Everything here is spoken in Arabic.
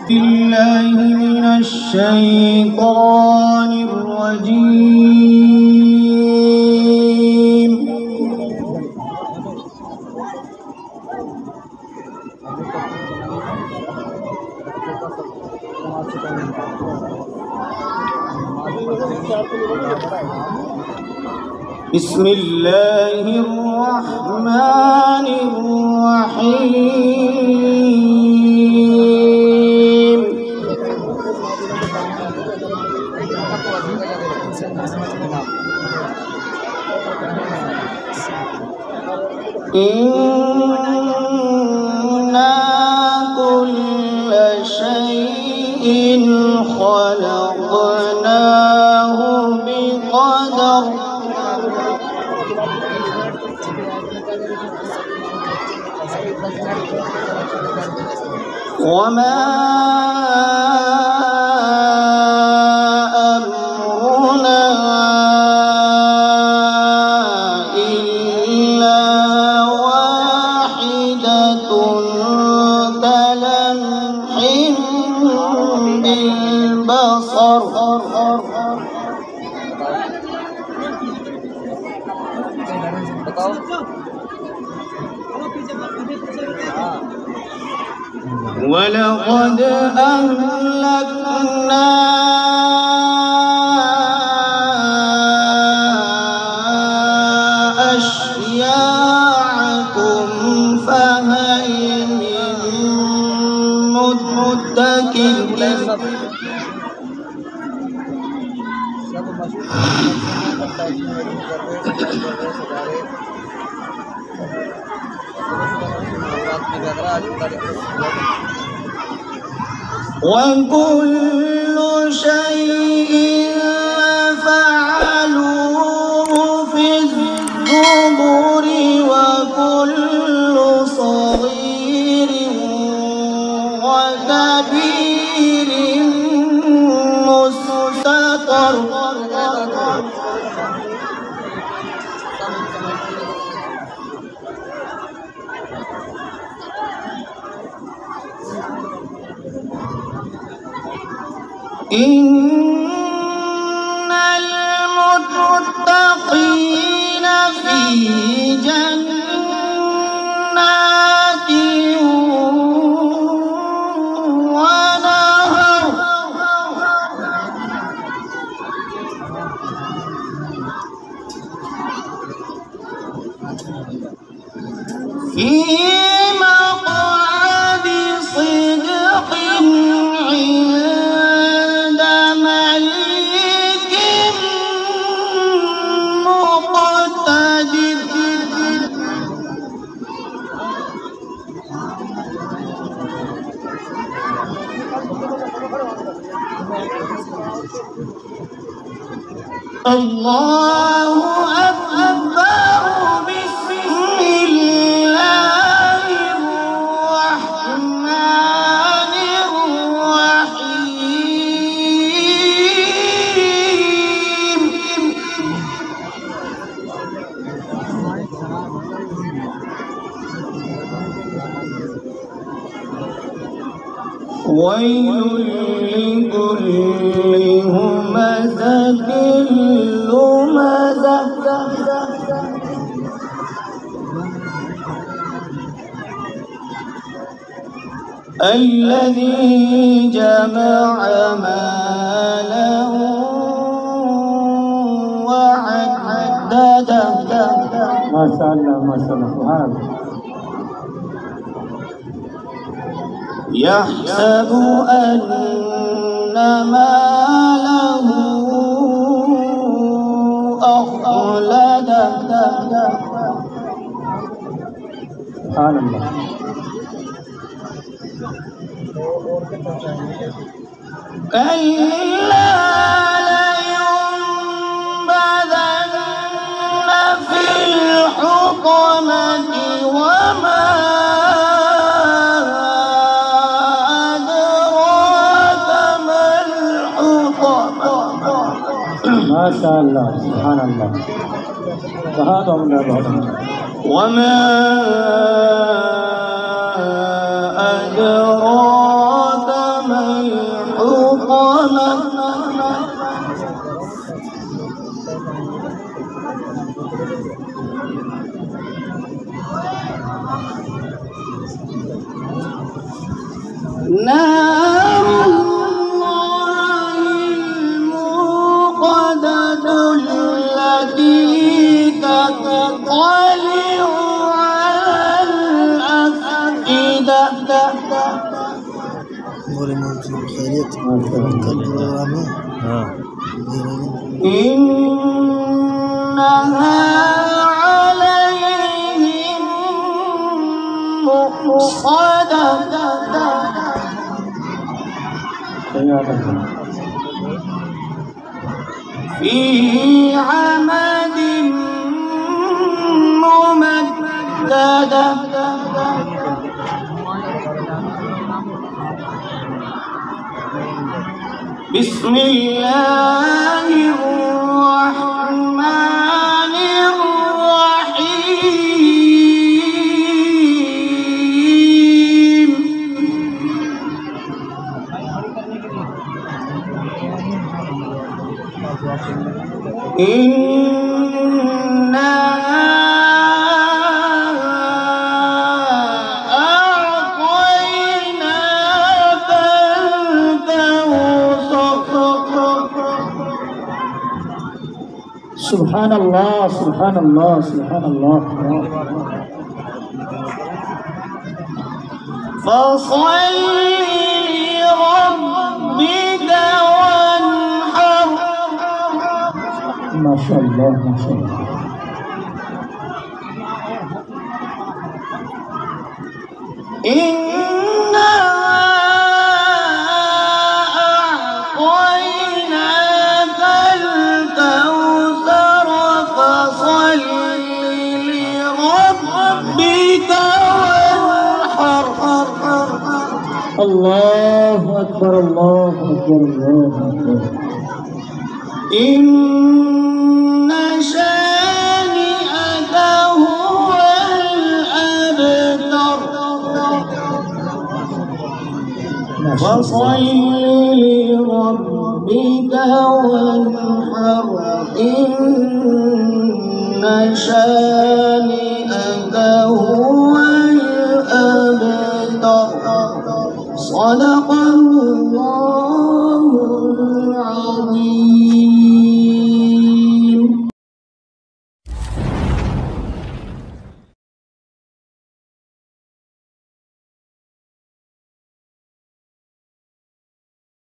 بالله من الشيطان الرجيم. بسم الله الرحمن الرحيم. إنا كل شيء خلقناه بقدر. وما أمرنا إلا واحدة كلمح بالبصر. ولقد أهلكنا أشياعكم فهل من مدكر. وكل شيء فعلوه في الزبر وكل صغير وكبير مستقر. إن المتقين في جنات ونهر. في مقعد صدق عند مليك مقتدر. الله أكبر. بسم الله الرحمن الرحيم. ويل لكل همزة لمزة. الذي جمع مالا وعدده. ما شاء الله ما شاء الله. سبحان الله. يحسب أن ماله أخلده. سبحان الله. كلا لينبذن في الحطمة. وما أدراك ما الحطمة. ما شاء الله. سبحان الله. وما أدراك ما نار الله الموقدة التي تطلع على الأفئدة. إنها عليهم مؤصدة في عمد ممددة. بسم الله الرحمن الرحيم. إنا أعطيناك الكوثر. سبحان الله سبحان الله سبحان الله. فصل لربك وانحر. ما شاء الله ما شاء الله. إنا أعطيناك الكوثر فصل لربك وانحر. الله أكبر الله أكبر الله أكبر. إن شانئك هو الأبتر. فصل لربك وانحر. إن شانئك